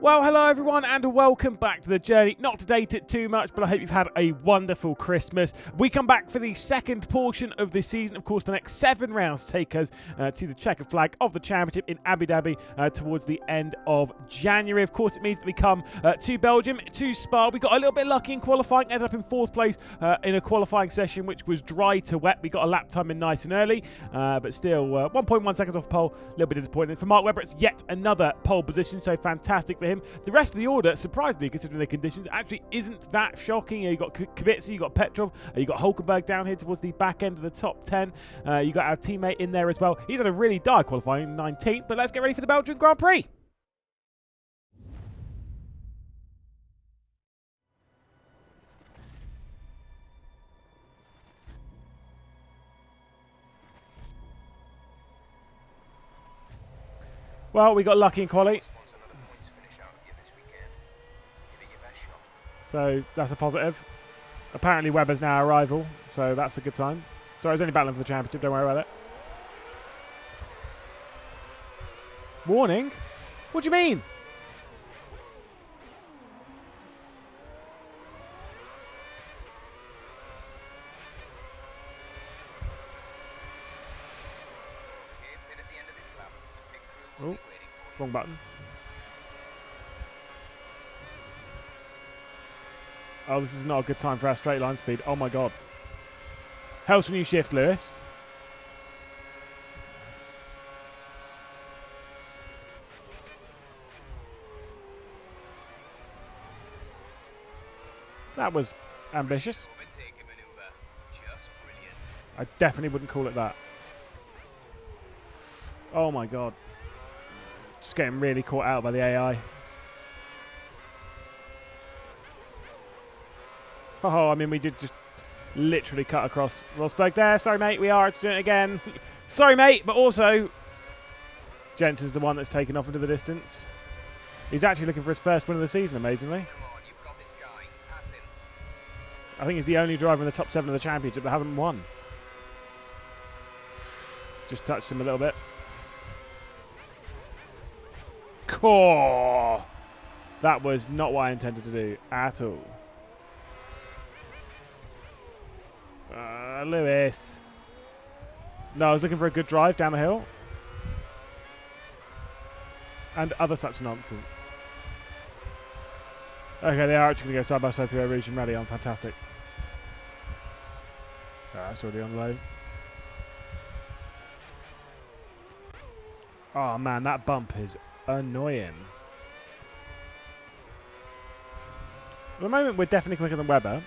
Well, hello everyone and welcome back to the journey. Not to date it too much, but I hope you've had a wonderful Christmas. We come back for the second portion of this season. Of course, the next 7 rounds take us to the checkered flag of the championship in Abu Dhabi towards the end of January. Of course, it means that we come to Belgium, to Spa. We got a little bit lucky in qualifying, ended up in 4th place in a qualifying session, which was dry to wet. We got a lap time in nice and early, but still 1.1 seconds off pole. A little bit disappointing. For Mark Webber, it's yet another pole position, so fantastic for him. The rest of the order, surprisingly, considering the conditions, actually isn't that shocking. You got Kubica, you got Petrov, you got Hulkenberg down here towards the back end of the top 10. You got our teammate in there as well. He's had a really dire qualifying 19th, but let's get ready for the Belgian Grand Prix. Well, we got lucky in quali. So that's a positive. Apparently Webber's now our rival, so that's a good sign. Sorry, I was only battling for the championship, don't worry about it. Warning? What do you mean? Oh, wrong button. Oh, this is not a good time for our straight line speed. Oh my god. Helps when you shift, Lewis. That was ambitious. I definitely wouldn't call it that. Oh my god. Just getting really caught out by the AI. Oh, I mean, we did just literally cut across Rosberg there. Sorry, mate. We are doing it again. Sorry, mate. But also, Jensen's the one that's taken off into the distance. He's actually looking for his first win of the season, amazingly. I think he's the only driver in the top 7 of the championship that hasn't won. Just touched him a little bit. Core. That was not what I intended to do at all. Lewis. No, I was looking for a good drive down the hill. And other such nonsense. Okay, they are actually going to go side by side through a region rally on. Fantastic. Oh, that's already on low. Oh man, that bump is annoying. At the moment, we're definitely quicker than Webber.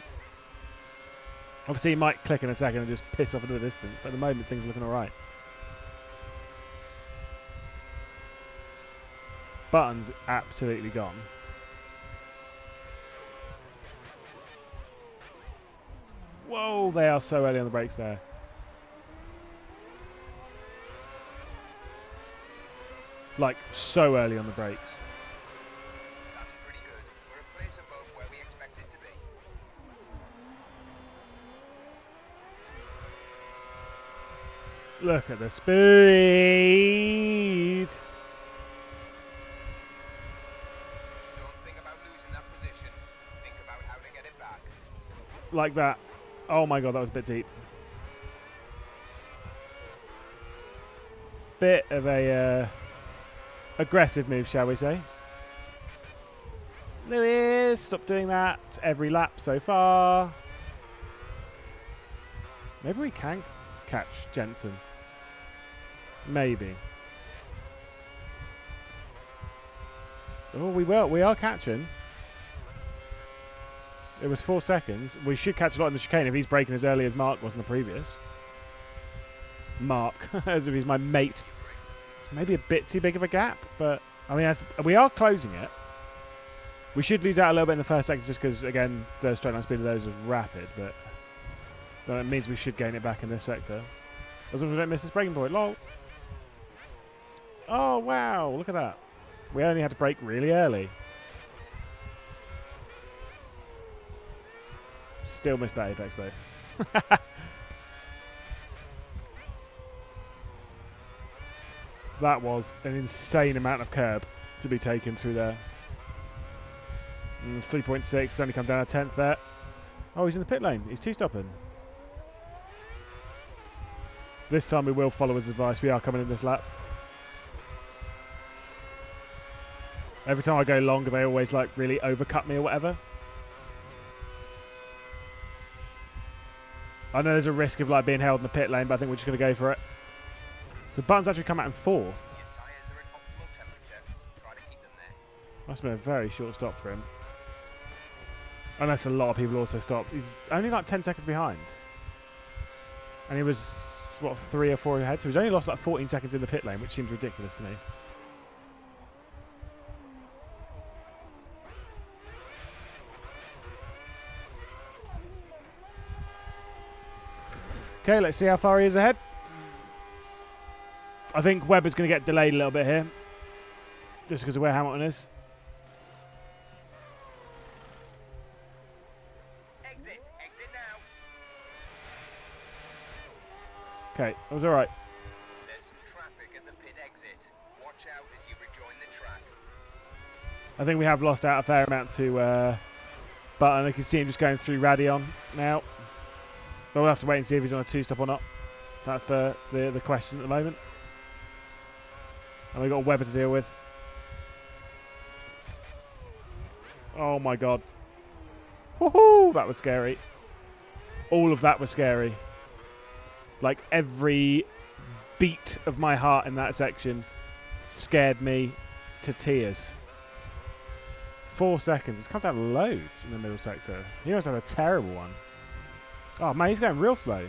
Obviously, he might click in a second and just piss off into the distance, but at the moment, things are looking all right. Button's absolutely gone. Whoa, they are so early on the brakes there. Like, so early on the brakes. That's pretty good. We're a place above where we expected to be. Look at the speed. Don't think about losing that position. Think about how to get it back. Like that. Oh my god, that was a bit deep. Bit of a aggressive move, shall we say. Lewis, stop doing that every lap so far. Maybe we can catch Jensen. Maybe. Oh, we will. We are catching. It was 4 seconds. We should catch a lot in the chicane if he's braking as early as Mark was in the previous. Mark, as if he's my mate. It's maybe a bit too big of a gap, but I mean, we are closing it. We should lose out a little bit in the first sector just because, again, the straight line speed of those is rapid, but that means we should gain it back in this sector. As long as we don't miss this braking point. Lol. Oh, wow. Look at that. We only had to brake really early. Still missed that apex, though. That was an insane amount of curb to be taken through there. And it's 3.6. It's only come down a tenth there. Oh, he's in the pit lane. He's two-stopping. This time we will follow his advice. We are coming in this lap. Every time I go longer, they always like really overcut me or whatever. I know there's a risk of like being held in the pit lane, but I think we're just going to go for it. So Button's actually come out in fourth. Your tyres are at optimal temperature. Try to keep them there. Must have been a very short stop for him. Unless a lot of people also stopped. He's only like 10 seconds behind. And he was, what, 3 or 4 ahead? So he's only lost like 14 seconds in the pit lane, which seems ridiculous to me. Okay, let's see how far he is ahead. I think Webber's going to get delayed a little bit here. Just because of where Hamilton is. Exit now. Okay, that was alright. There's some traffic at the pit exit. Watch out as you rejoin the track. I think we have lost out a fair amount to Button. I can see him just going through Radion now. But we'll have to wait and see if he's on a two-stop or not. That's the question at the moment. And we've got Webber to deal with. Oh my god. Woohoo! That was scary. All of that was scary. Like every beat of my heart in that section scared me to tears. 4 seconds. It's come down loads in the middle sector. He must have a terrible one. Oh man, he's going real slow.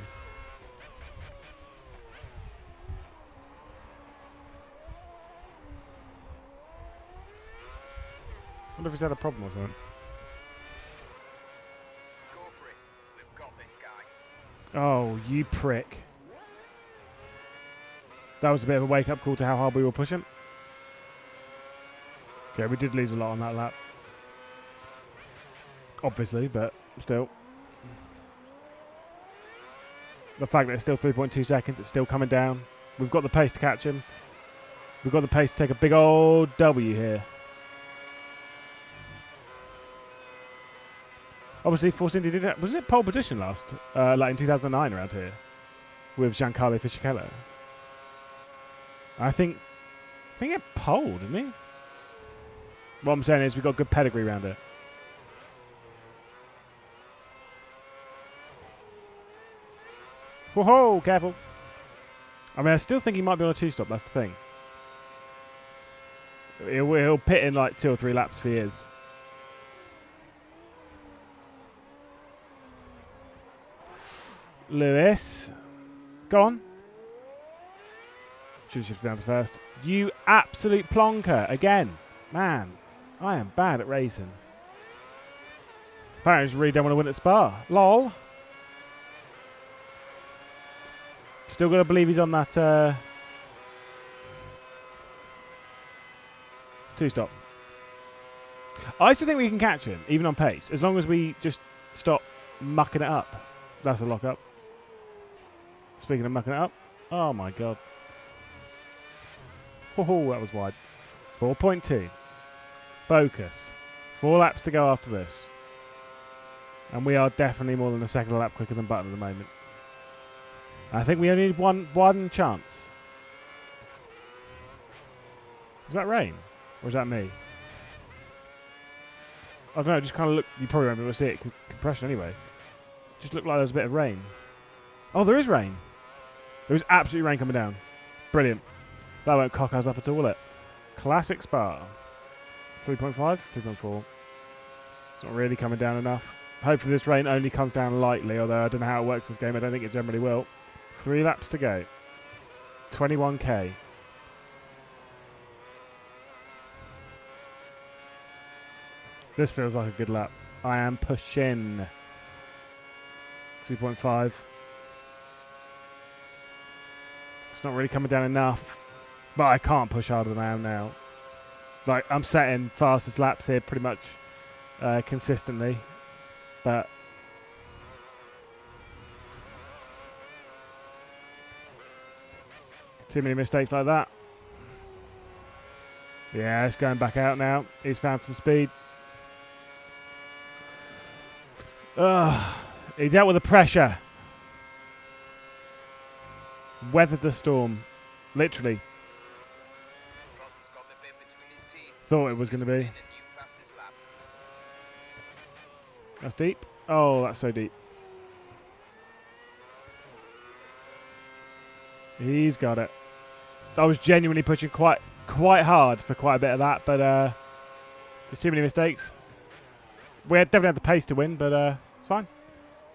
Wonder if he's had a problem or something. Go for it. We've got this guy. Oh, you prick. That was a bit of a wake-up call to how hard we were pushing. Okay, we did lose a lot on that lap. Obviously, but still. The fact that it's still 3.2 seconds, it's still coming down. We've got the pace to catch him. We've got the pace to take a big old W here. Obviously, Force India did it. Was it pole position last? Like in 2009 around here? With Giancarlo Fisichella. I think it poled, didn't he? What I'm saying is we've got good pedigree around it. Whoa, careful. I mean, I still think he might be on a two-stop. That's the thing. He'll pit in like 2 or 3 laps if he is. Lewis. Go on. Should have shifted down to first. You absolute plonker. Again. Man, I am bad at racing. Apparently, I just really don't want to win at Spa. Lol. Still got to believe he's on that two-stop. I still think we can catch him, even on pace, as long as we just stop mucking it up. That's a lock-up. Speaking of mucking it up, oh my god. Oh, that was wide. 4.2. Focus. 4 laps to go after this. And we are definitely more than a second lap quicker than Button at the moment. I think we only need one chance. Was that rain? Or was that me? I don't know, it just kind of looked... You probably won't be able to see it because compression anyway. Just looked like there was a bit of rain. Oh, there is rain. There was absolutely rain coming down. Brilliant. That won't cock us up at all, will it? Classic Spa. 3.5? 3.4. It's not really coming down enough. Hopefully this rain only comes down lightly, although I don't know how it works in this game. I don't think it generally will. 3 laps to go. 21k. This feels like a good lap. I am pushing. 2.5. It's not really coming down enough. But I can't push harder than I am now. Like, I'm setting fastest laps here pretty much consistently. But too many mistakes like that. Yeah, it's going back out now. He's found some speed. Ugh. He dealt with the pressure. Weathered the storm. Literally. Rodden's got the bit between his teeth. Thought it was going to be. In a new fastest lap. That's deep. Oh, that's so deep. He's got it. I was genuinely pushing quite hard for quite a bit of that, but just too many mistakes. We definitely had the pace to win, but it's fine.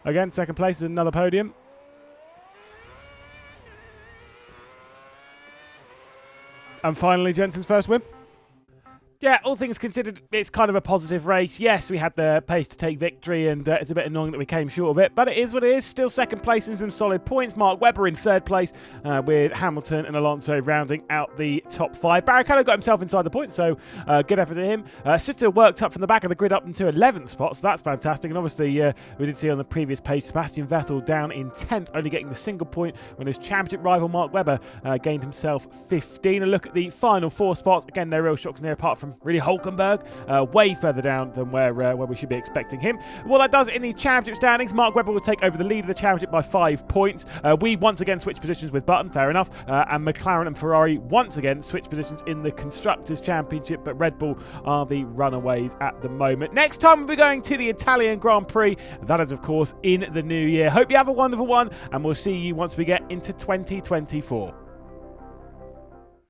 Again, second place is another podium. And finally, Jensen's first win. Yeah, all things considered, it's kind of a positive race. Yes, we had the pace to take victory, and it's a bit annoying that we came short of it, but it is what it is. Still second place in some solid points. Mark Webber in third place, with Hamilton and Alonso rounding out the top 5. Barrichello got himself inside the points, so good effort to him. Sutter worked up from the back of the grid up into 11th spot, so that's fantastic. And obviously, we did see on the previous page, Sebastian Vettel down in 10th, only getting the single point when his championship rival Mark Webber gained himself 15. A look at the final 4 spots. Again, no real shocks in there apart from really Hulkenberg, way further down than where we should be expecting him. What that does in the championship standings, Mark Webber will take over the lead of the championship by 5 points. We once again switch positions with Button, fair enough, and McLaren and Ferrari once again switch positions in the Constructors' Championship, but Red Bull are the runaways at the moment. Next time we'll be going to the Italian Grand Prix. That is, of course, in the new year. Hope you have a wonderful one, and we'll see you once we get into 2024.